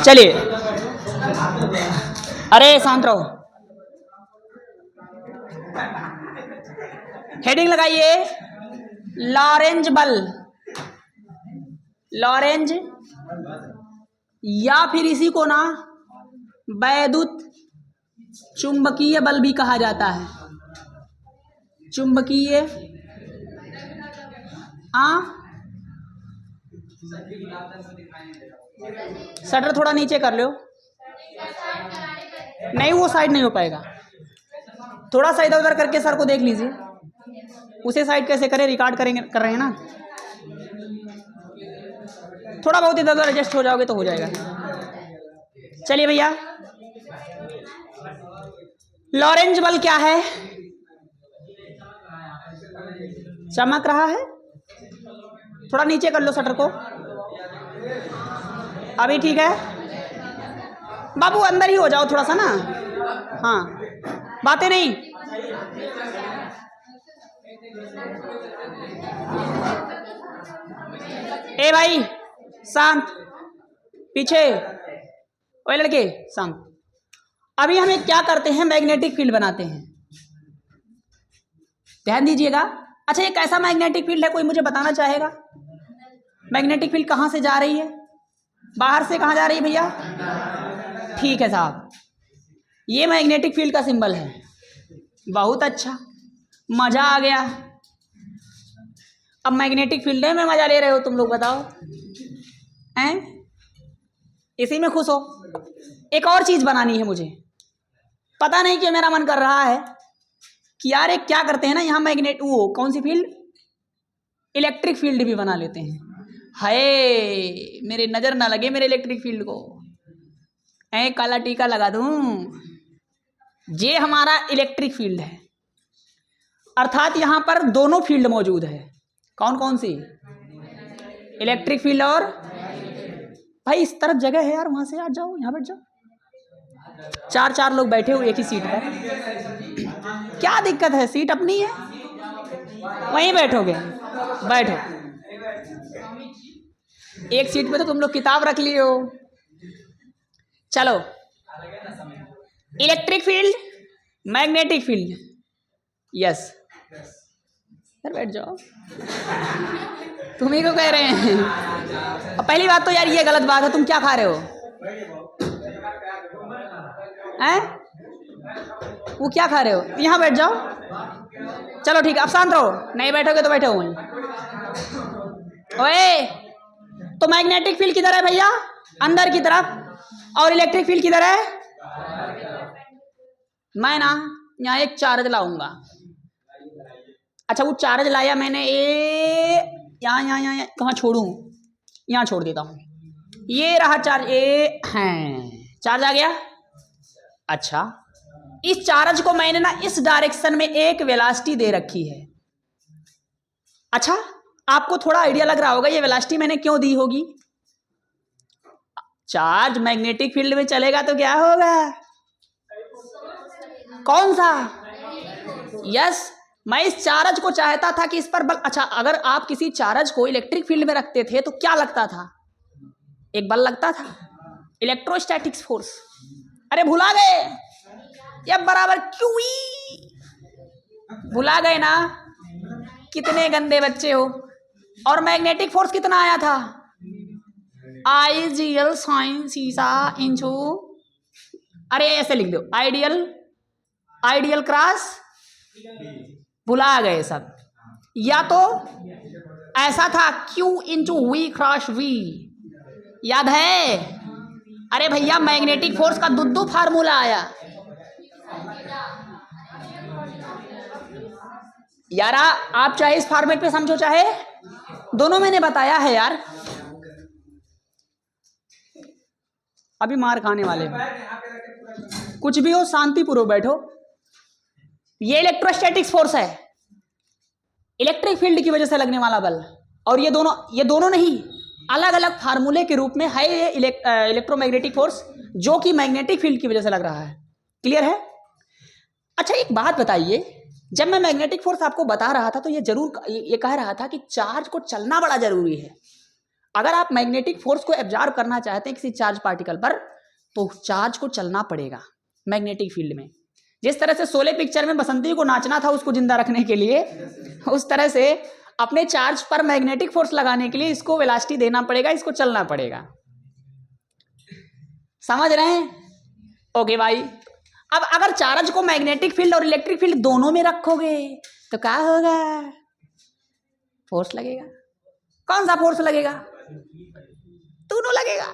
चलिए, अरे शांत रहो। हेडिंग लगाइए, लॉरेंज बल। लॉरेंज या फिर इसी को ना वैद्युत चुंबकीय बल भी कहा जाता है। चुंबकीय शटर थोड़ा नीचे कर लो। नहीं, वो साइड नहीं हो पाएगा। थोड़ा सा इधर उधर करके सर को देख लीजिए। उसे साइड कैसे करें, रिकॉर्ड करेंगे, कर रहे हैं ना। थोड़ा बहुत इधर उधर एडजस्ट हो जाओगे तो हो जाएगा। चलिए भैया, लॉरेंज बल क्या है? चमक रहा है, थोड़ा नीचे कर लो शटर को। अभी ठीक है बाबू, अंदर ही हो जाओ थोड़ा सा ना। हाँ, बातें नहीं। ए भाई शांत, पीछे। ओए लड़के शांत। अभी हम क्या करते हैं, मैग्नेटिक फील्ड बनाते हैं। ध्यान दीजिएगा। अच्छा, ये कैसा मैग्नेटिक फील्ड है, कोई मुझे बताना चाहेगा? मैग्नेटिक फील्ड कहाँ से जा रही है? बाहर से कहाँ जा रही है भैया? ठीक है साहब, ये मैग्नेटिक फील्ड का सिंबल है। बहुत अच्छा, मजा आ गया। अब मैग्नेटिक फील्ड में मजा ले रहे हो तुम लोग, बताओ हैं? इसी में खुश हो? एक और चीज बनानी है मुझे, पता नहीं क्यों मेरा मन कर रहा है कि यार एक क्या करते हैं ना, यहाँ मैग्नेट वो कौन सी फील्ड, इलेक्ट्रिक फील्ड भी बना लेते हैं। हाय, मेरे नजर ना लगे मेरे इलेक्ट्रिक फील्ड को। ऐ काला टीका लगा दूं। ये हमारा इलेक्ट्रिक फील्ड है, अर्थात यहां पर दोनों फील्ड मौजूद है। कौन कौन सी? इलेक्ट्रिक फील्ड और भाई इस तरफ जगह है यार, वहां से आ जाओ, यहां बैठ जाओ। चार चार लोग बैठे हो एक ही सीट पर, क्या दिक्कत है? सीट अपनी है, वहीं बैठोगे, बैठो। एक सीट पे तो तुम लोग किताब रख लिए हो। चलो, electric field, magnetic field, yes sir, बैठ जाओ। तुम ही को कह रहे हैं। अब पहली बात तो यार ये गलत बात है, तुम क्या खा रहे हो हैं? वो क्या खा रहे हो? यहाँ बैठ जाओ। चलो ठीक है, अब शांत रहो। नहीं बैठोगे तो बैठो वहीं। ओए, तो मैग्नेटिक फील्ड किधर है भैया? अंदर की तरफ। और इलेक्ट्रिक फील्ड किधर है? मैं ना यहाँ एक चार्ज लाऊंगा। अच्छा, वो चार्ज लाया मैंने, यहाँ कहाँ छोड़ूं? यहाँ छोड़ देता हूँ। ये रहा चार्ज, चार्ज आ गया। अच्छा, इस चार्ज को मैंने ना इस डायरेक्शन में एक वेलोसिटी दे रखी है। अच्छा, आपको थोड़ा आइडिया लग रहा होगा ये वेलोसिटी मैंने क्यों दी होगी। चार्ज मैग्नेटिक फील्ड में चलेगा तो क्या होगा? कौन सा? यस, मैं इस चार्ज को चाहता था कि इस पर बल। अच्छा, अगर आप किसी चार्ज को इलेक्ट्रिक फील्ड में रखते थे तो क्या लगता था? एक बल लगता था, इलेक्ट्रोस्टैटिक्स फोर्स। अरे भुला गए? ये बराबर क्यू, भुला गए ना? कितने गंदे बच्चे हो। और मैग्नेटिक फोर्स कितना आया था? आइडियल साइन सीसा इंचू, अरे ऐसे लिख दो, आइडियल क्रॉस, भुला गए सब। या तो ऐसा था Q into V cross V, याद है? अरे भैया, मैग्नेटिक फोर्स का दो फार्मूला आया यार। आप चाहे इस फॉर्मेट पे समझो, चाहे दोनों मैंने बताया है यार। अभी मार खाने वाले हैं। कुछ भी हो, शांतिपूर्वक बैठो। ये इलेक्ट्रोस्टैटिक्स फोर्स है, इलेक्ट्रिक फील्ड की वजह से लगने वाला बल। और ये दोनों नहीं, अलग अलग फार्मूले के रूप में है ये इलेक्ट्रोमैग्नेटिक फोर्स, जो कि मैग्नेटिक फील्ड की वजह से लग रहा है। क्लियर है? अच्छा, एक बात बताइए, जब मैं मैग्नेटिक फोर्स आपको बता रहा था तो ये कह रहा था कि चार्ज को चलना बड़ा जरूरी है। अगर आप मैग्नेटिक फोर्स को एब्जॉर्ब करना चाहते हैं किसी चार्ज पार्टिकल पर, तो चार्ज को चलना पड़ेगा मैग्नेटिक फील्ड में। जिस तरह से शोले पिक्चर में बसंती को नाचना था उसको जिंदा रखने के लिए, उस तरह से अपने चार्ज पर मैग्नेटिक फोर्स लगाने के लिए इसको वेलोसिटी देना पड़ेगा, इसको चलना पड़ेगा। समझ रहे हैं? ओके भाई। अब अगर चार्ज को मैग्नेटिक फील्ड और इलेक्ट्रिक फील्ड दोनों में रखोगे तो क्या होगा? फोर्स लगेगा। कौन सा फोर्स लगेगा? दोनों लगेगा,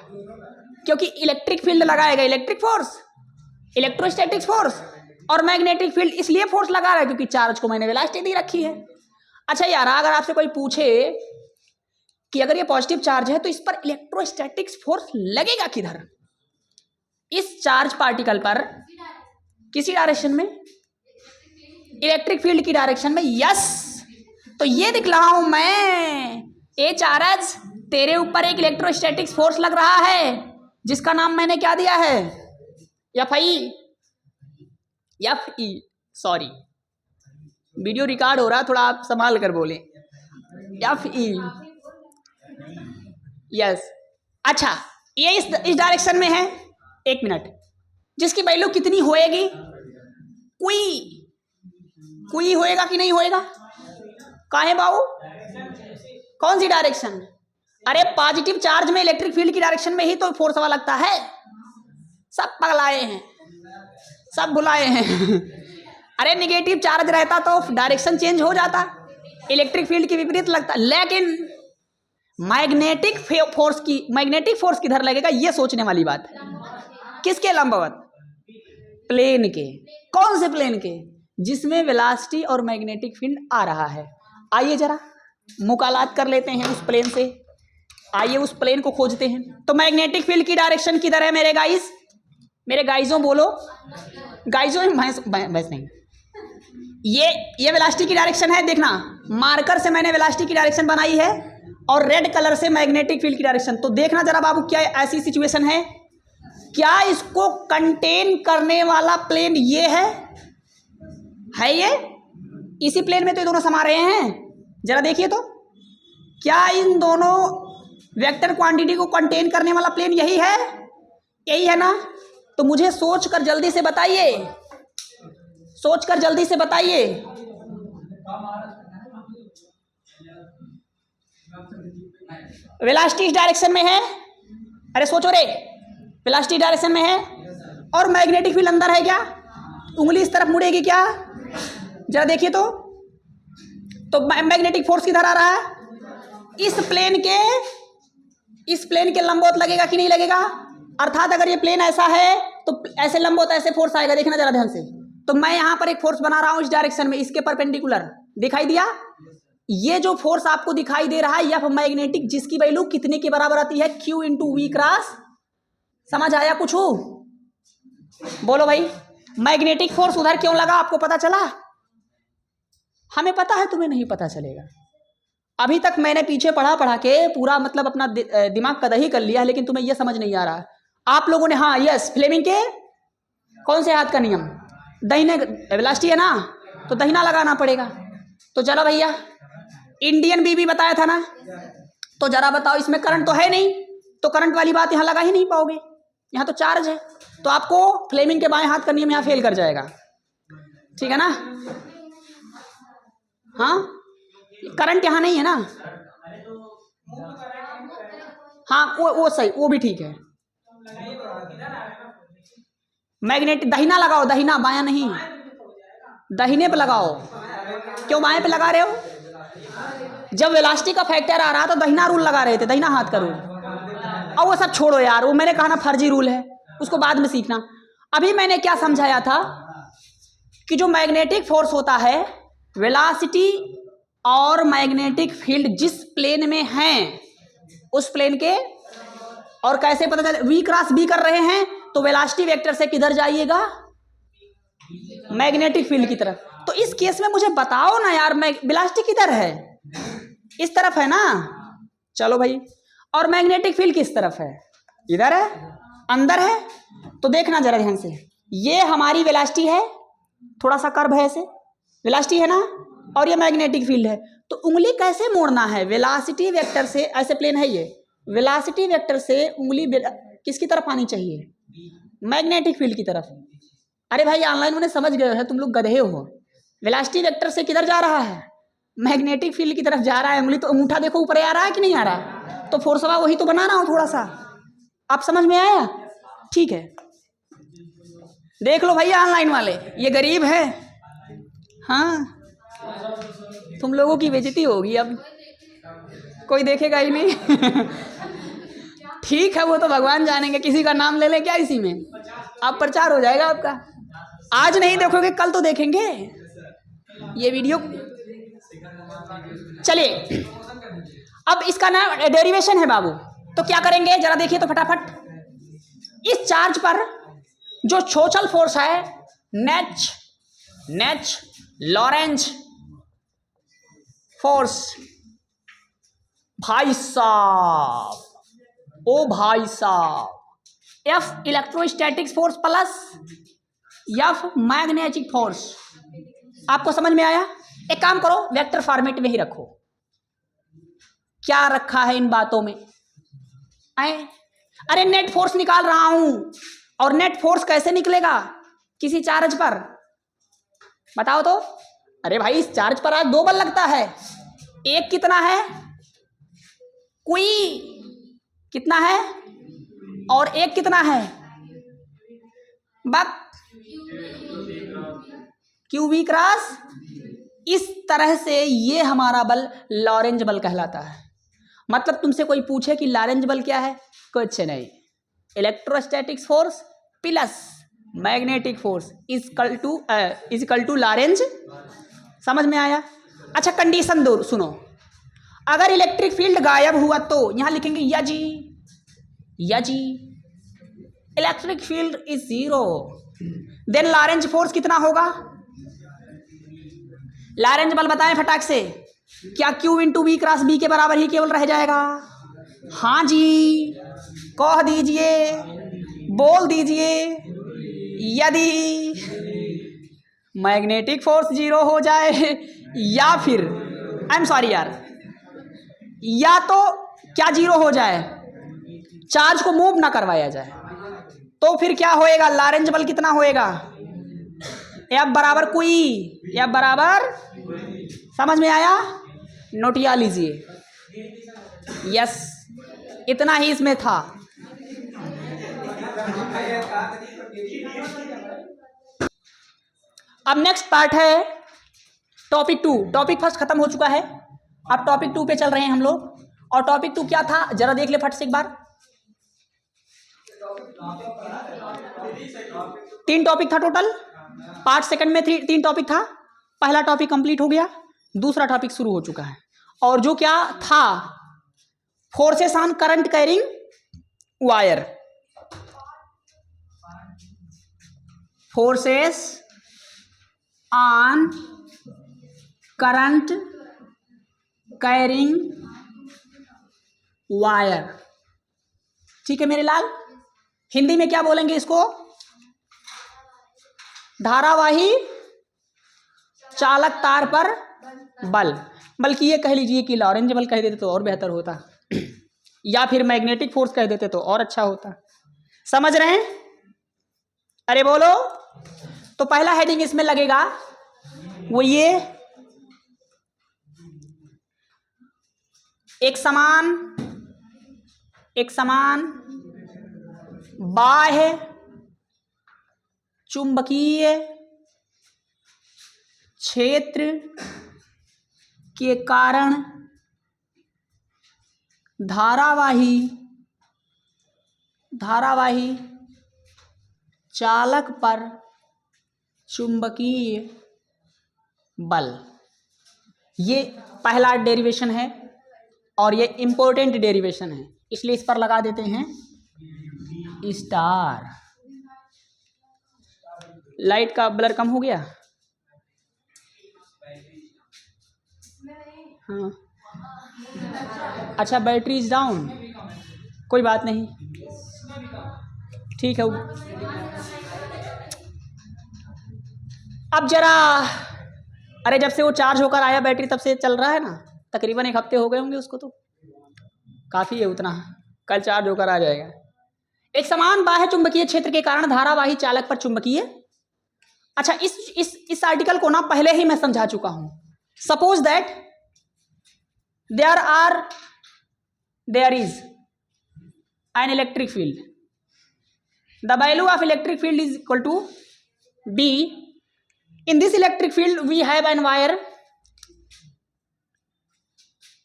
क्योंकि इलेक्ट्रिक फील्ड लगाएगा इलेक्ट्रिक फोर्स, इलेक्ट्रोस्टैटिक फोर्स, और मैग्नेटिक फील्ड इसलिए फोर्स लगा रहा है क्योंकि चार्ज को मैंने वेलोसिटी दी रखी है। अच्छा यार, अगर आपसे कोई पूछे कि अगर ये पॉजिटिव चार्ज है तो इस पर इलेक्ट्रोस्टैटिक फोर्स लगेगा किधर? इस चार्ज पार्टिकल पर किसी डायरेक्शन में, इलेक्ट्रिक फील्ड की डायरेक्शन में। यस, तो ये दिख रहा हूं मैं, ए चार्ज तेरे ऊपर एक इलेक्ट्रोस्टैटिक फोर्स लग रहा है जिसका नाम मैंने क्या दिया है? F E. Sorry, video record हो रहा, थोड़ा आप संभाल कर बोले। F E. यस। अच्छा, ये इस डायरेक्शन में है। एक मिनट, जिसकी वैल्यू कितनी होएगी? कोई होएगा कि नहीं होएगा? काहे बाबू? कौन सी डायरेक्शन? अरे पॉजिटिव चार्ज में इलेक्ट्रिक फील्ड की डायरेक्शन में ही तो फोर्स हवा लगता है। सब पगलाए हैं, सब भुलाए हैं। अरे नेगेटिव चार्ज रहता तो डायरेक्शन चेंज हो जाता, इलेक्ट्रिक फील्ड के विपरीत लगता। लेकिन मैग्नेटिक फोर्स किधर लगेगा, ये सोचने वाली बात है। किसके लंबवत? प्लेन के। कौन से प्लेन के? जिसमें वेलोसिटी और मैग्नेटिक फील्ड आ रहा है। आइए जरा मुकालात कर लेते हैं उस प्लेन से। आइए उस प्लेन को खोजते हैं। तो मैग्नेटिक फील्ड की डायरेक्शन किधर है मेरे गाइस? मेरे गाइजों बोलो, गाइजों भैंस नहीं, ये वेलोसिटी की डायरेक्शन है। देखना, मार्कर से मैंने वेलोसिटी की डायरेक्शन बनाई है और रेड कलर से मैग्नेटिक फील्ड की डायरेक्शन। तो देखना जरा बाबू, क्या ऐसी सिचुएशन है, क्या इसको कंटेन करने वाला प्लेन ये है ये? इसी प्लेन में तो ये दोनों समा रहे हैं। जरा देखिए तो, क्या इन दोनों वेक्टर क्वांटिटी को कंटेन करने वाला प्लेन यही है? यही है ना? तो मुझे सोचकर जल्दी से बताइए, सोचकर जल्दी से बताइए। वेलोसिटी इस डायरेक्शन में है। अरे सोचो रे, वेलोसिटी डायरेक्शन में है और मैग्नेटिक फील्ड अंदर है। क्या उंगली इस तरफ मुड़ेगी क्या? जरा देखिए तो मैग्नेटिक फोर्स किधर आ रहा है? इस प्लेन के लंबवत लगेगा कि नहीं लगेगा? अर्थात अगर ये प्लेन ऐसा है तो ऐसे लंबवत ऐसे फोर्स आएगा। देखना जरा ध्यान से। तो मैं यहां पर एक फोर्स बना रहा हूं इस डायरेक्शन में, इसके परपेंडिकुलर। दिखाई दिया? ये जो फोर्स आपको दिखाई दे रहा है, यह मैग्नेटिक, जिसकी वैल्यू कितने के बराबर आती है? Q into V cross. समझ आया कुछ हो? बोलो भाई, मैग्नेटिक फोर्स उधर क्यों लगा? आपको पता चला? हमें पता है, तुम्हें नहीं पता चलेगा। अभी तक मैंने पीछे पढ़ा के पूरा मतलब अपना दिमाग कदही कर लिया, लेकिन तुम्हें यह समझ नहीं आ रहा। आप लोगों ने, हाँ यस, फ्लेमिंग के कौन से हाथ का नियम? दाहिने, वेलोसिटी है ना, तो दाहिना लगाना पड़ेगा। तो चलो भैया, इंडियन बीबी बताया था ना, तो जरा बताओ, इसमें करंट तो है नहीं, तो करंट वाली बात यहाँ लगा ही नहीं पाओगे, यहाँ तो चार्ज है। तो आपको फ्लेमिंग के बाएं हाथ का नियम यहाँ फेल कर जाएगा। ठीक है ना? हाँ, करंट यहाँ नहीं है ना? हाँ, वो सही, वो भी ठीक है। मैग्नेटिक दाहिना लगाओ, दाहिना, बायां नहीं, दाहिने पे लगाओ। क्यों बाएं पे लगा रहे हो? जब वेलोसिटी का फैक्टर आ रहा तो दाहिना रूल लगा रहे थे, दाहिना हाथ का रूल। और वो सब छोड़ो यार, वो मैंने कहा ना फर्जी रूल है, उसको बाद में सीखना। अभी मैंने क्या समझाया था कि जो मैग्नेटिक फोर्स होता है, वेलोसिटी और मैग्नेटिक फील्ड जिस प्लेन में हैं, उस प्लेन के, और कैसे पता चले? वी क्रॉस बी कर रहे हैं तो वेलोसिटी वेक्टर से किधर जाइएगा? मैग्नेटिक फील्ड की तरफ। तो इस केस में मुझे बताओ ना यार, वेलोसिटी किधर है? इस तरफ है ना? चलो भाई, और मैग्नेटिक फील्ड किस तरफ है? इधर है, अंदर है। तो देखना जरा ध्यान से, ये हमारी वेलोसिटी है, थोड़ा सा कर्व है ऐसे, वेलोसिटी है ना, और ये मैग्नेटिक फील्ड है। तो उंगली कैसे मोड़ना है? वेलोसिटी वेक्टर से, ऐसे प्लेन है ये, वेलोसिटी वेक्टर से उंगली किसकी तरफ आनी चाहिए? मैग्नेटिक फील्ड की तरफ। अरे भाई ऑनलाइन उन्हें समझ गए हो, तुम लोग गधे हो। वेलोसिटी वेक्टर से किधर जा रहा है? मैग्नेटिक फील्ड की तरफ जा रहा है। उंगली तो अंगूठा देखो ऊपर आ रहा है कि नहीं आ रहा? तो फोर्सवा वही तो बना रहा हूं थोड़ा सा। आप समझ में आया? ठीक है, देख लो भैया ऑनलाइन वाले, ये गरीब है। हाँ, तुम लोगों की बेइज्जती होगी अब, कोई देखेगा ही नहीं। ठीक है, वो तो भगवान जानेंगे, किसी का नाम ले लें क्या इसी में? आप प्रचार हो जाएगा आपका। आज नहीं देखोगे कल तो देखेंगे ये वीडियो। चलिए, अब इसका ना डेरिवेशन है बाबू, तो क्या करेंगे जरा देखिए तो फटाफट। इस चार्ज पर जो सोशल फोर्स है, नेच लॉरेंज फोर्स, भाई साहब, ओ भाई साहब, F electrostatic force plus F magnetic force. आपको समझ में आया? एक काम करो, वेक्टर फॉर्मेट में ही रखो। क्या रखा है इन बातों में? अरे नेट फोर्स निकाल रहा हूं, और नेट फोर्स कैसे निकलेगा किसी चार्ज पर? बताओ तो। अरे भाई, इस चार्ज पर आज 2 बल लगता है। एक कितना है? कोई कितना है? और एक कितना है? बक क्यू वी क्रॉस। इस तरह से ये हमारा बल लॉरेंज बल कहलाता है। मतलब तुमसे कोई पूछे कि लॉरेंज बल क्या है, कुछ नहीं, electrostatic force plus magnetic force equal to Lorentz. समझ में आया? अच्छा, कंडीशन दो, सुनो। अगर इलेक्ट्रिक फील्ड गायब हुआ तो यहां लिखेंगे यजी electric field is 0, then Lorentz force कितना होगा? लॉरेंज बल बताएं फटाक से। क्या Q into V cross B के बराबर ही केवल रह जाएगा? हाँ जी, कह दीजिए, बोल दीजिए। यदि मैग्नेटिक फोर्स 0 हो जाए, या फिर आई एम सॉरी यार, या तो क्या 0 हो जाए, चार्ज को मूव ना करवाया जाए, तो फिर क्या होएगा? लॉरेंज बल कितना होएगा? F बराबर कोई, F बराबर, समझ में आया? नोटिया लीजिए। यस, इतना ही इसमें था। अब नेक्स्ट पार्ट है टॉपिक 2। टॉपिक फर्स्ट खत्म हो चुका है, अब टॉपिक 2 पे चल रहे हैं हम लोग। और टॉपिक 2 क्या था जरा देख ले फट से एक बार। 3 टॉपिक था टोटल, पार्ट सेकंड में 3 टॉपिक था। पहला टॉपिक कंप्लीट हो गया, दूसरा टॉपिक शुरू हो चुका है। और जो क्या था, forces on current carrying wire, forces on current carrying wire. ठीक है मेरे लाल, हिंदी में क्या बोलेंगे इसको? धारावाही चालक तार पर बल। बल्कि ये कह लीजिए कि लॉरेंज बल कह देते तो और बेहतर होता, या फिर मैग्नेटिक फोर्स कह देते तो और अच्छा होता। समझ रहे हैं? अरे बोलो। तो पहला हेडिंग इसमें लगेगा वो ये, एक समान बाह्य चुंबकीय क्षेत्र के कारण धारावाही चालक पर चुंबकीय बल। ये पहला डेरिवेशन है और ये इंपॉर्टेंट डेरिवेशन है, इसलिए इस पर लगा देते हैं स्टार। लाइट का ब्लर कम हो गया? हाँ, अच्छा, बैटरी इज डाउन, कोई बात नहीं, ठीक है। अब जरा, अरे जब से वो चार्ज होकर आया बैटरी तब से चल रहा है ना, तकरीबन 1 हफ्ते हो गए होंगे उसको, तो काफ़ी है उतना। कल चार्ज होकर आ जाएगा। एक समान बाह्य चुंबकीय क्षेत्र के कारण धारावाही चालक पर चुंबकीय, अच्छा इस आर्टिकल को ना पहले ही मैं समझा चुका हूं। Suppose that there is an electric field, the value of electric field is equal to B. In this electric field we have an wire,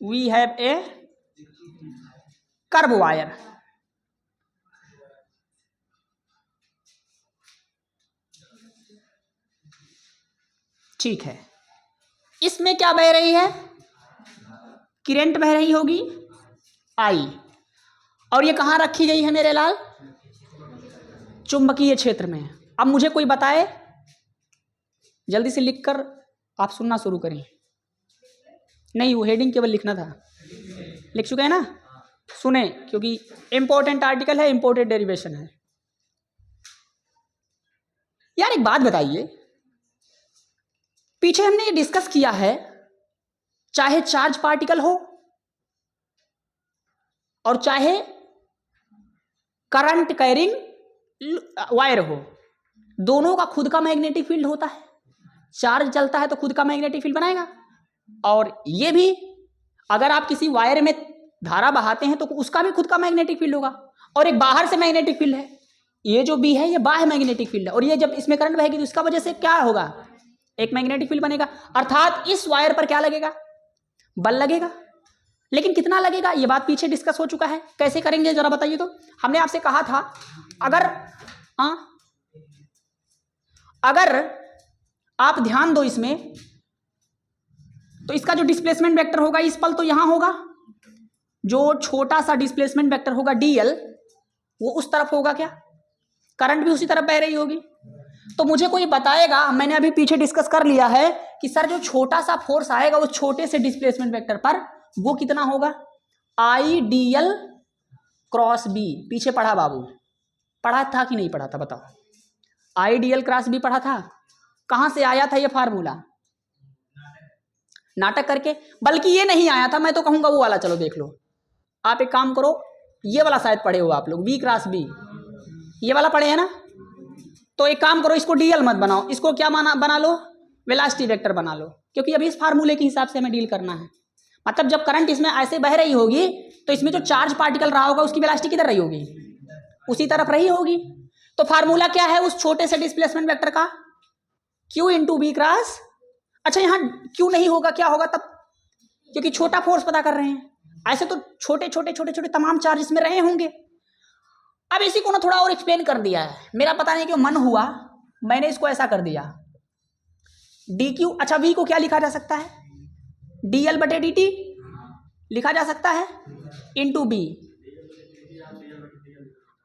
we have a curve wire. ठीक है, इसमें क्या बह रही है, करंट बह रही होगी I, और ये कहाँ रखी गई है मेरे लाल, चुंबकीय क्षेत्र में। अब मुझे कोई बताए, जल्दी से लिखकर आप सुनना शुरू करें। नहीं, वो हेडिंग केवल लिखना था, लिख चुके हैं ना, सुने, क्योंकि इंपॉर्टेंट आर्टिकल है, इंपॉर्टेंट डेरिवेशन है। यार एक बात बताइए, पीछे हमने ये डिस्कस किया है, चाहे चार्ज पार्टिकल हो और चाहे करंट कैरिंग वायर हो, दोनों का खुद का मैग्नेटिक फील्ड होता है। चार्ज चलता है तो खुद का मैग्नेटिक फील्ड बनाएगा, और ये भी अगर आप किसी वायर में धारा बहाते हैं तो उसका भी खुद का मैग्नेटिक फील्ड होगा। और एक बाहर से मैग्नेटिक फील्ड है, ये जो बी है ये बाह्य मैग्नेटिक फील्ड है, और ये जब इसमें करंट बहेगी तो इसका वजह से क्या होगा, एक मैग्नेटिक फील्ड बनेगा। अर्थात इस वायर पर क्या लगेगा, बल लगेगा। लेकिन कितना लगेगा ये बात पीछे डिस्कस हो चुका है, कैसे करेंगे जरा बताइए। तो हमने आपसे कहा था अगर आप ध्यान दो इसमें, तो इसका जो डिस्प्लेसमेंट वेक्टर होगा इस पल तो यहां होगा, जो छोटा सा डिस्प्लेसमेंट वेक्टर होगा dl वो उस तरफ होगा, क्या करंट भी उसी तरफ बह रही होगी। तो मुझे कोई बताएगा, मैंने अभी पीछे डिस्कस कर लिया है कि सर जो छोटा सा फोर्स आएगा उस छोटे से डिस्प्लेसमेंट वेक्टर पर वो कितना होगा, I dl क्रॉस b। पीछे पढ़ा बाबू, पढ़ा था कि नहीं पढ़ा था बताओ, I dl क्रॉस b पढ़ा था। कहां से आया था ये फार्मूला, नाटक करके, बल्कि ये नहीं आया था, मैं तो कहूंगा वो वाला, चलो देख लो। आप एक काम करो, ये वाला शायद पढ़े हो आप लोग, b क्रॉस b, ये वाला पढ़े हैं ना। तो एक काम करो, इसको dl मत बनाओ, इसको क्या बना लो, वेलोसिटी वेक्टर बना लो, क्योंकि अभी इस फार्मूले के हिसाब से हमें डील करना है। मतलब जब करंट इसमें ऐसे बह रही होगी तो इसमें जो चार्ज पार्टिकल रहा होगा उसकी वेलोसिटी किधर रही होगी, उसी तरफ रही होगी। तो फार्मूला क्या है उस छोटे से डिस्प्लेसमेंट वेक्टर का, q इंटू बी क्रॉस, अच्छा यहाँ q नहीं होगा, क्या होगा तब, क्योंकि छोटा फोर्स पता कर रहे हैं, ऐसे तो छोटे छोटे छोटे छोटे तमाम चार्ज इसमें रहे होंगे। अब इसी को ना थोड़ा और एक्सप्लेन कर दिया है, मेरा पता नहीं क्यों मन हुआ, मैंने इसको ऐसा कर दिया dq, अच्छा v को क्या लिखा जा सकता है, dl बटे dt लिखा जा सकता है इंटू बी,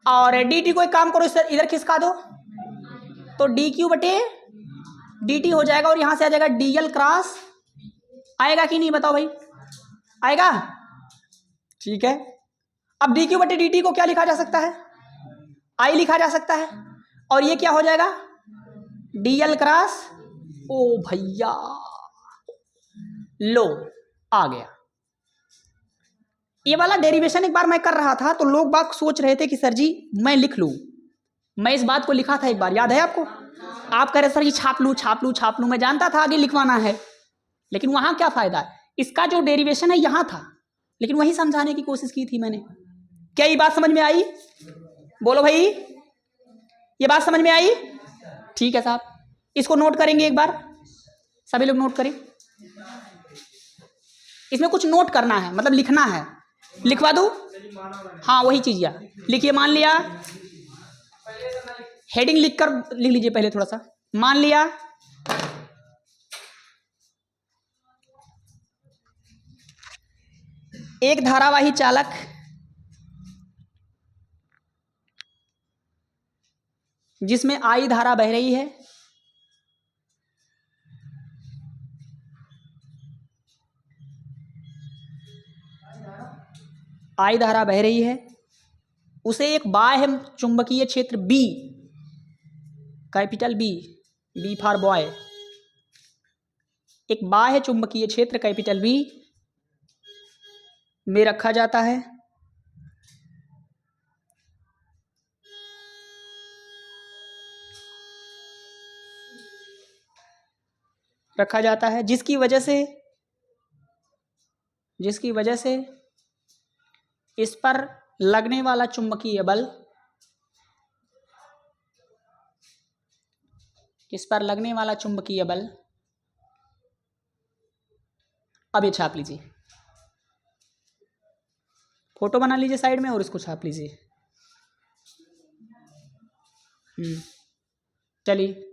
और dt को एक काम करो इधर खिसका दो तो dq बटे dt हो जाएगा, और यहां से आ जाएगा dl क्रॉस, आएगा कि नहीं बताओ भाई, आएगा, ठीक है। अब dq बटे dt को क्या लिखा जा सकता है, I लिखा जा सकता है, और ये क्या हो जाएगा dl क्रॉस, ओ भैया लो आ गया। ये वाला डेरिवेशन एक बार मैं कर रहा था तो लोग बाग सोच रहे थे कि सर जी मैं लिख लूं, मैं इस बात को लिखा था एक बार, याद है आपको, आप कह रहे सर ये छाप लूं, मैं जानता था आगे लिखवाना है, लेकिन वहां क्या फायदा, इसका जो डेरिवेशन है यहां था, लेकिन वही समझाने की कोशिश की थी मैंने। क्या ये बात समझ में आई, बोलो भाई, ये बात समझ में आई, ठीक है साहब, इसको नोट करेंगे एक बार, सभी लोग नोट करें, इसमें कुछ नोट करना है, मतलब लिखना है, लिखवा दूं, हाँ वही चीज यार, लिखिए, मान लिया, हेडिंग लिखकर लिख लीजिए पहले थोड़ा सा, मान लिया एक धारावाही चालक जिसमें I धारा बह रही है, I धारा बह रही है, उसे एक बाह्य चुंबकीय क्षेत्र B, capital B for boy, एक बाह्य चुंबकीय क्षेत्र कैपिटल B में रखा जाता है, रखा जाता है, जिसकी वजह से इस पर लगने वाला चुंबकीय बल, अब ये छाप लीजिए, फोटो बना लीजिए साइड में और इसको छाप लीजिए। चलिए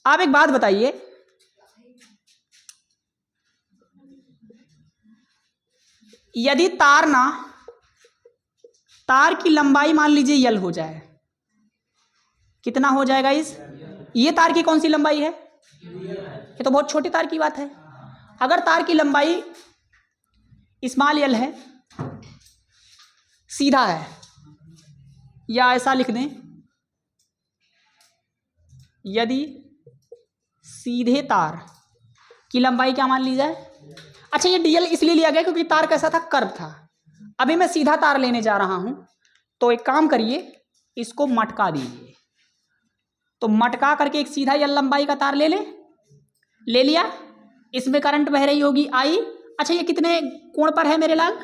आप एक बात बताइए, यदि तार की लंबाई मान लीजिए यल हो जाए, कितना हो जाएगा ये तार की कौन सी लंबाई है? ये तो बहुत छोटी तार की बात है। अगर तार की लंबाई स्मॉल यल है, सीधा है, या ऐसा लिख दें, यदि सीधे तार की लंबाई क्या मान ली जाए? अच्छा, ये डीएल इसलिए लिया गया क्योंकि तार कैसा था? कर्व था। अभी मैं सीधा तार लेने जा रहा हूं, तो एक काम करिए, इसको मटका दीजिए। तो मटका करके एक सीधा यल लंबाई का तार ले लिया। इसमें करंट बह रही होगी आई। अच्छा, ये कितने कोण पर है मेरे लाल?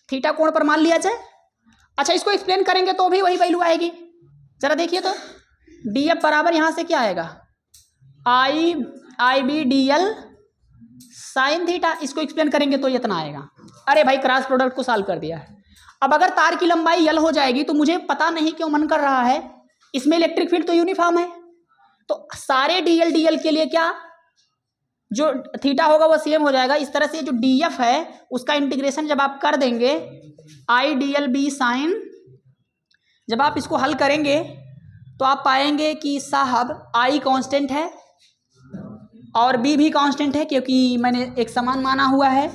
थीटा कोण पर मान लिया जाए। अच्छा, इसको एक्सप्लेन करेंगे तो भी वही वैल्यू आएगी। जरा देखिए तो, डी एफ बराबर यहाँ से क्या आएगा? I B D L sine theta. इसको एक्सप्लेन करेंगे तो इतना आएगा। अरे भाई, क्रॉस प्रोडक्ट को सॉल्व कर दिया है। अब अगर तार की लंबाई यल हो जाएगी तो मुझे पता नहीं क्यों मन कर रहा है, इसमें इलेक्ट्रिक फील्ड तो यूनिफॉर्म है, तो सारे डीएल के लिए क्या जो थीटा होगा वो सेम हो जाएगा। इस तरह से जो डी एफ है उसका इंटीग्रेशन जब आप कर देंगे, I D L B sine, जब आप इसको हल करेंगे तो आप पाएंगे कि साहब आई कांस्टेंट है और बी भी कांस्टेंट है, क्योंकि मैंने एक समान माना हुआ है।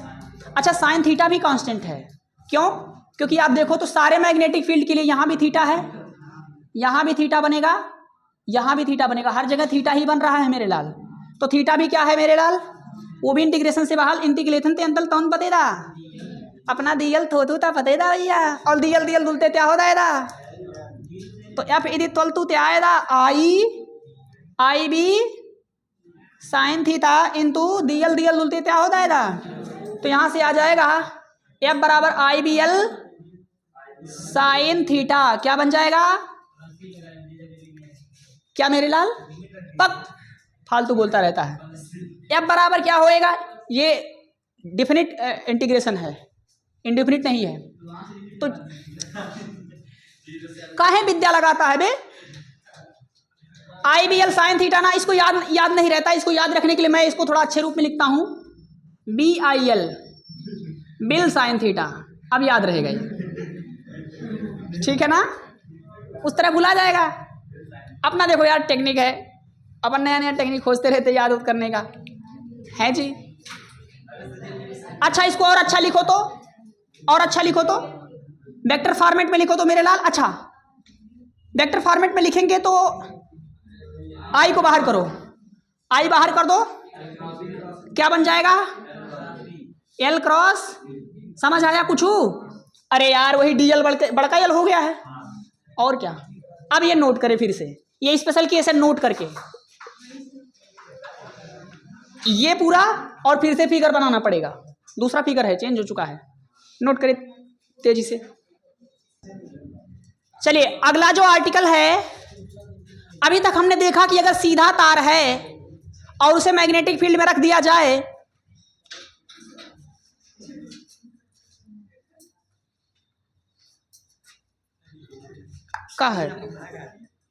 अच्छा, साइन थीटा भी कांस्टेंट है। क्यों? क्योंकि आप देखो तो सारे मैग्नेटिक फील्ड के लिए यहाँ भी थीटा है, यहाँ भी थीटा बनेगा, यहाँ भी थीटा बनेगा, हर जगह थीटा ही बन रहा है मेरे लाल। तो थीटा भी क्या है मेरे लाल? वो भी इंटीग्रेशन से बाहर, इंटीग्रेशन ते अंतल तौन पतेदा अपना दियल थोतू ता पतेदा भैया, और दियल दुलते त्या हो दाएदा। तो एफ यदि तोल तू त्या आएदा आई बी साइन थीटा इंटू दियल दुलते क्या होता है था। तो यहाँ से आ जाएगा एफ बराबर आई बी एल साइन थीटा। क्या बन जाएगा? क्या मेरे लाल? पक फालतू बोलता रहता है। एफ बराबर क्या होएगा? ये डिफिनिट इंटीग्रेशन है, इंडिफिनिट नहीं है। तो काहे विद्या लगाता है बे? आई बी एल साइन थीटा ना, इसको याद नहीं रहता। इसको याद रखने के लिए मैं इसको थोड़ा अच्छे रूप में लिखता हूं, बी आई एल बिल साइन थीटा। अब याद रहेगा ये, ठीक है ना? उस तरह भुला जाएगा। अपना देखो यार, टेक्निक है, अपन नया टेक्निक खोजते रहते याद करने का है जी। अच्छा, इसको और अच्छा लिखो तो, वेक्टर फॉर्मेट में लिखो तो मेरे लाल। अच्छा, वेक्टर फॉर्मेट में लिखेंगे तो आई को बाहर करो, आई बाहर कर दो, क्या बन जाएगा? L cross. समझ आया कुछ? अरे यार, वही डीएल बड़का एल हो गया है, और क्या। अब ये नोट करें फिर से, ये स्पेशल केस है, नोट करके ये पूरा, और फिर से फिगर बनाना पड़ेगा। दूसरा फिगर है, चेंज हो चुका है, नोट करें तेजी से। चलिए, अगला जो आर्टिकल है, अभी तक हमने देखा कि अगर सीधा तार है और उसे मैग्नेटिक फील्ड में रख दिया जाए, क्या है,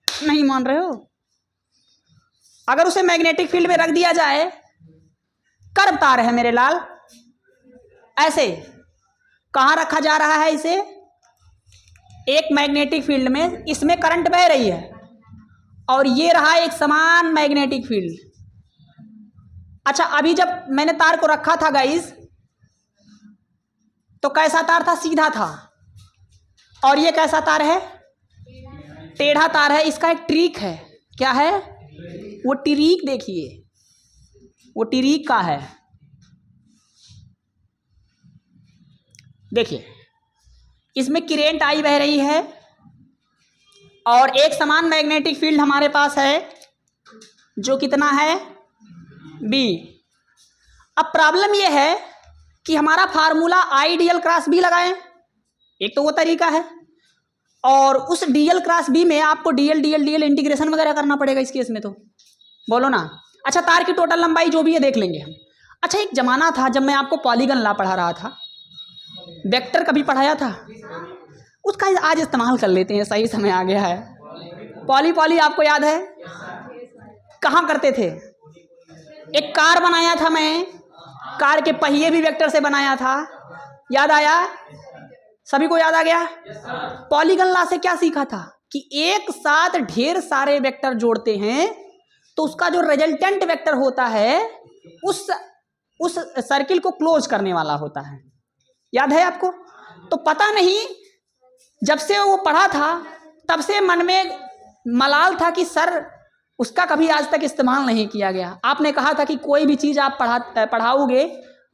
नहीं मान रहे हो? अगर उसे मैग्नेटिक फील्ड में रख दिया जाए, कर्व तार है मेरे लाल, ऐसे कहां रखा जा रहा है इसे? एक मैग्नेटिक फील्ड में, इसमें करंट बह रही है और ये रहा एक समान मैग्नेटिक फील्ड। अच्छा, अभी जब मैंने तार को रखा था गाइस, तो कैसा तार था? सीधा था। और ये कैसा तार है? टेढ़ा तार है। इसका एक ट्रिक है, क्या है वो ट्रिक? देखिए, वो ट्रिक का है। देखिए, इसमें करंट आई बह रही है और एक समान मैग्नेटिक फील्ड हमारे पास है, जो कितना है? बी। अब प्रॉब्लम ये है कि हमारा formula I DL cross B लगाएं, एक तो वो तरीका है, और उस डीएल क्रॉस बी में आपको डीएल डीएल डीएल इंटीग्रेशन वगैरह करना पड़ेगा इस केस में, तो बोलो ना। अच्छा, तार की टोटल लंबाई जो भी है देख लेंगे हम। अच्छा, एक जमाना था जब मैं आपको पॉलीगन लॉ पढ़ा रहा था, वेक्टर कभी पढ़ाया था, उसका आज इस्तेमाल कर लेते हैं, सही समय आ गया है। पॉली आपको याद है कहाँ करते थे? एक कार बनाया था मैं, कार के पहिए भी वेक्टर से बनाया था, याद आया? सभी को याद आ गया? पॉलीगन लॉ से क्या सीखा था कि एक साथ ढेर सारे वेक्टर जोड़ते हैं तो उसका जो रिजल्टेंट वेक्टर होता है उस सर्किल को क्लोज करने वाला होता है, याद है आपको? तो पता नहीं, जब से वो पढ़ा था तब से मन में मलाल था कि सर उसका कभी आज तक इस्तेमाल नहीं किया गया। आपने कहा था कि कोई भी चीज़ आप पढ़ाओगे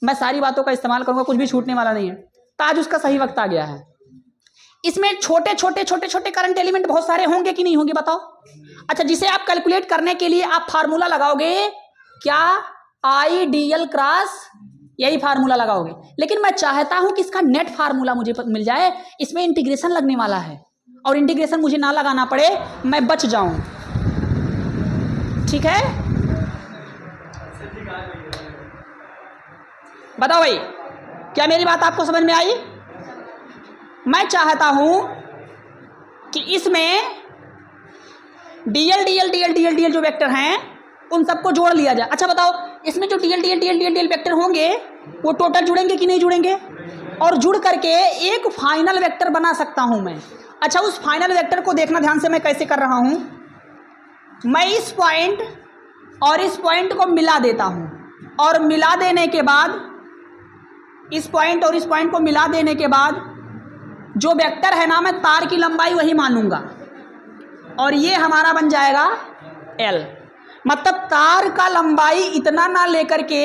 मैं सारी बातों का इस्तेमाल करूंगा, कुछ भी छूटने वाला नहीं है। तो आज उसका सही वक्त आ गया है। इसमें छोटे छोटे करंट एलिमेंट बहुत सारे होंगे कि नहीं होंगे, बताओ? अच्छा, जिसे आप कैलकुलेट करने के लिए आप फार्मूला लगाओगे क्या? आई डी एल क्रॉस, यही फार्मूला लगाओगे। लेकिन मैं चाहता हूं कि इसका नेट फार्मूला मुझे मिल जाए, इसमें इंटीग्रेशन लगने वाला है, और इंटीग्रेशन मुझे ना लगाना पड़े, मैं बच जाऊं। ठीक है, बताओ भाई, क्या मेरी बात आपको समझ में आई? मैं चाहता हूं कि इसमें DL DL DL DL DL जो वेक्टर हैं उन सबको जोड़ लिया जाए। अच्छा बताओ, इसमें जो DL DL DL DL DL vector होंगे वो टोटल जुड़ेंगे कि नहीं जुड़ेंगे? और जुड़ करके एक फाइनल वेक्टर बना सकता हूं मैं। अच्छा, उस फाइनल वेक्टर को देखना ध्यान से, मैं कैसे कर रहा हूं। मैं इस पॉइंट और इस पॉइंट को मिला देता हूं, और मिला देने के बाद इस पॉइंट और इस पॉइंट को मिला देने के बाद जो वेक्टर है ना, मैं तार की लंबाई वही मानूंगा, और ये हमारा बन जाएगा L। मतलब तार का लंबाई इतना ना लेकर के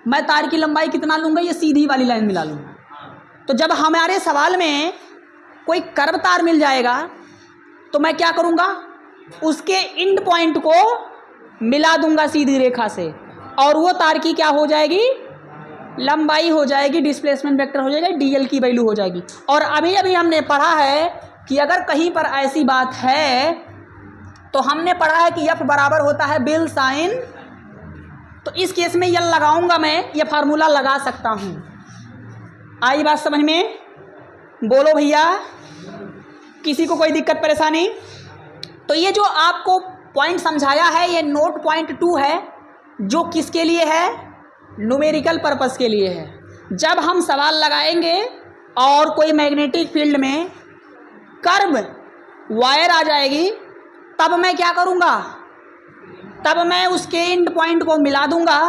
मैं तार की लंबाई कितना लूंगा, ये सीधी वाली लाइन मिला लूंगा। तो जब हमारे सवाल में कोई कर्व तार मिल जाएगा तो मैं क्या करूंगा, उसके इंड पॉइंट को मिला दूंगा सीधी रेखा से, और वो तार की क्या हो जाएगी, लंबाई हो जाएगी, डिस्प्लेसमेंट वेक्टर हो जाएगा, डीएल की वैल्यू हो जाएगी। और अभी अभी हमने पढ़ा है कि अगर कहीं पर ऐसी बात है तो हमने पढ़ा है कि एफ बराबर होता है बिल साइन, तो इस केस में यल लगाऊंगा, मैं ये फार्मूला लगा सकता हूं। आई बात समझ में? बोलो भैया, किसी को कोई दिक्कत परेशानी? तो ये जो आपको पॉइंट समझाया है ये नोट पॉइंट 2 है, जो किसके लिए है, न्यूमेरिकल पर्पस के लिए है। जब हम सवाल लगाएंगे और कोई मैग्नेटिक फील्ड में कर्व वायर आ जाएगी, तब मैं क्या करूँगा, तब मैं उसके इंड पॉइंट को मिला दूंगा,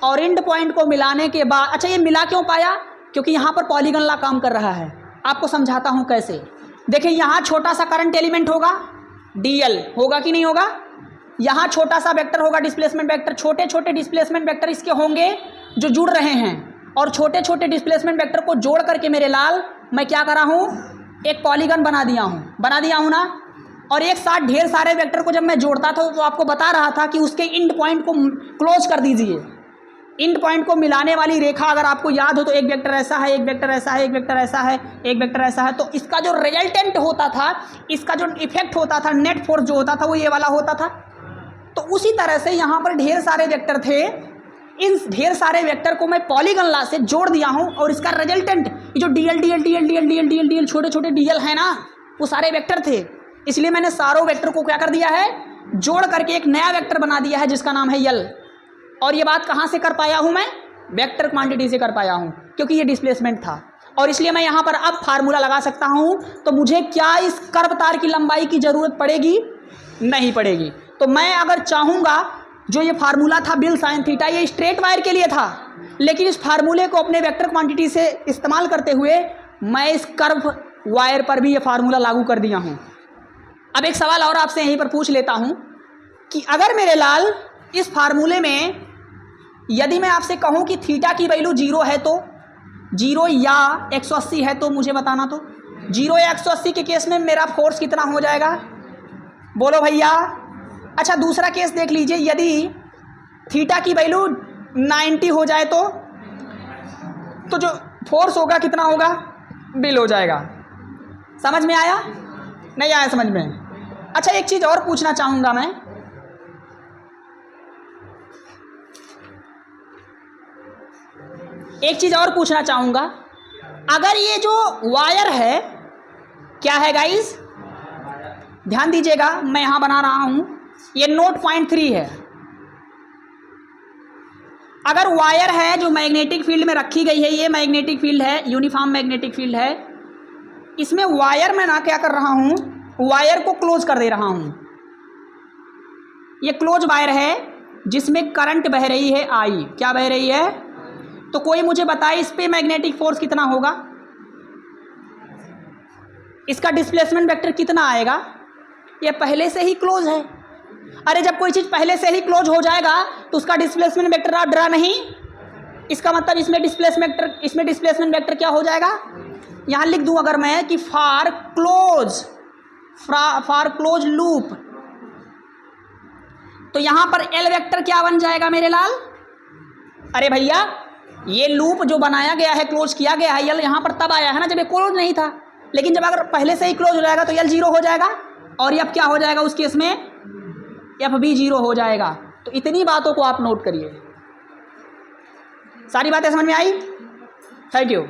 और इंड पॉइंट को मिलाने के बाद, अच्छा ये मिला क्यों पाया, क्योंकि यहाँ पर पॉलीगन लॉ काम कर रहा है। आपको समझाता हूँ कैसे। देखिए, यहाँ छोटा सा करंट एलिमेंट होगा, डीएल होगा कि नहीं होगा, यहाँ छोटा सा वेक्टर होगा डिस्प्लेसमेंट वेक्टर, छोटे छोटे डिस्प्लेसमेंट वेक्टर इसके होंगे जो जुड़ रहे हैं, और छोटे छोटे डिस्प्लेसमेंट वेक्टर को जोड़ करके मेरे लाल मैं क्या करा हूँ, एक पॉलीगन बना दिया हूँ ना। और एक साथ ढेर सारे वेक्टर को जब मैं जोड़ता था तो आपको बता रहा था कि उसके इंड पॉइंट को क्लोज कर दीजिए। इंड पॉइंट को मिलाने वाली रेखा अगर आपको याद हो तो एक वेक्टर ऐसा है, एक वेक्टर ऐसा है, एक वेक्टर ऐसा है, एक वेक्टर ऐसा है, तो इसका जो रिजल्टेंट होता था, इसका जो इफेक्ट होता था, नेट फोर्स जो होता था वो ये वाला होता था। तो उसी तरह से यहाँ पर ढेर सारे वेक्टर थे, इन ढेर सारे वेक्टर को मैं पॉलीगन लॉ से जोड़ दिया हूँ, और इसका रिजल्टेंट ये जो DL DL DL DL DL DL DL छोटे छोटे डीएल है ना, वो सारे वेक्टर थे। इसलिए मैंने सारों वेक्टर को क्या कर दिया है, जोड़ करके एक नया वेक्टर बना दिया है जिसका नाम है यल। और ये बात कहाँ से कर पाया हूँ मैं, वेक्टर क्वांटिटी से कर पाया हूँ, क्योंकि ये डिस्प्लेसमेंट था। और इसलिए मैं यहाँ पर अब फार्मूला लगा सकता हूँ। तो मुझे क्या इस कर्व तार की लंबाई की ज़रूरत पड़ेगी, नहीं पड़ेगी। तो मैं अगर चाहूँगा, जो ये फार्मूला था बिल साइन थीटा, ये स्ट्रेट वायर के लिए था, लेकिन इस फार्मूले को अपने वेक्टर क्वांटिटी से इस्तेमाल करते हुए मैं इस कर्व वायर पर भी ये फार्मूला लागू कर दिया हूँ। अब एक सवाल और आपसे यहीं पर पूछ लेता हूँ कि अगर मेरे लाल इस फार्मूले में यदि मैं आपसे कहूँ कि थीटा की वैल्यू 0 है, तो 0 या 180 है, तो मुझे बताना। तो 0 या 180 के केस में मेरा फोर्स कितना हो जाएगा, बोलो भैया। अच्छा, दूसरा केस देख लीजिए, यदि थीटा की वैल्यू 90 हो जाए तो जो फोर्स होगा कितना होगा, बिल हो जाएगा। समझ में आया, नहीं आया समझ में? अच्छा एक चीज और पूछना चाहूंगा मैं, एक चीज और पूछना चाहूंगा, अगर ये जो वायर है, क्या है गाइस, ध्यान दीजिएगा, मैं यहां बना रहा हूं, ये नोट पॉइंट 3 है। अगर वायर है जो मैग्नेटिक फील्ड में रखी गई है, ये मैग्नेटिक फील्ड है, यूनिफॉर्म मैग्नेटिक फील्ड है, इसमें वायर में ना क्या कर रहा हूं, वायर को क्लोज कर दे रहा हूं। ये क्लोज वायर है जिसमें करंट बह रही है आई, क्या बह रही है, तो कोई मुझे बताए इस पे मैग्नेटिक फोर्स कितना होगा, इसका डिस्प्लेसमेंट वेक्टर कितना आएगा? ये पहले से ही क्लोज है। अरे जब कोई चीज पहले से ही क्लोज हो जाएगा तो उसका डिस्प्लेसमेंट वेक्टर आप डरा नहीं, इसका मतलब इसमें डिस्प्लेसमेंट वेक्टर क्या हो जाएगा, यहां लिख दूं अगर मैं कि फॉर क्लोज लूप, तो यहां पर एल वेक्टर क्या बन जाएगा मेरे लाल? अरे भैया ये लूप जो बनाया गया है, क्लोज किया गया है, एल यहां पर तब आया है ना जब ये क्लोज नहीं था, लेकिन जब अगर पहले से ही क्लोज हो जाएगा तो एल 0 हो जाएगा और एफ क्या हो जाएगा उस केस में, एफ भी 0 हो जाएगा। तो इतनी बातों को आप नोट करिए। सारी बातें समझ में आई? Thank you.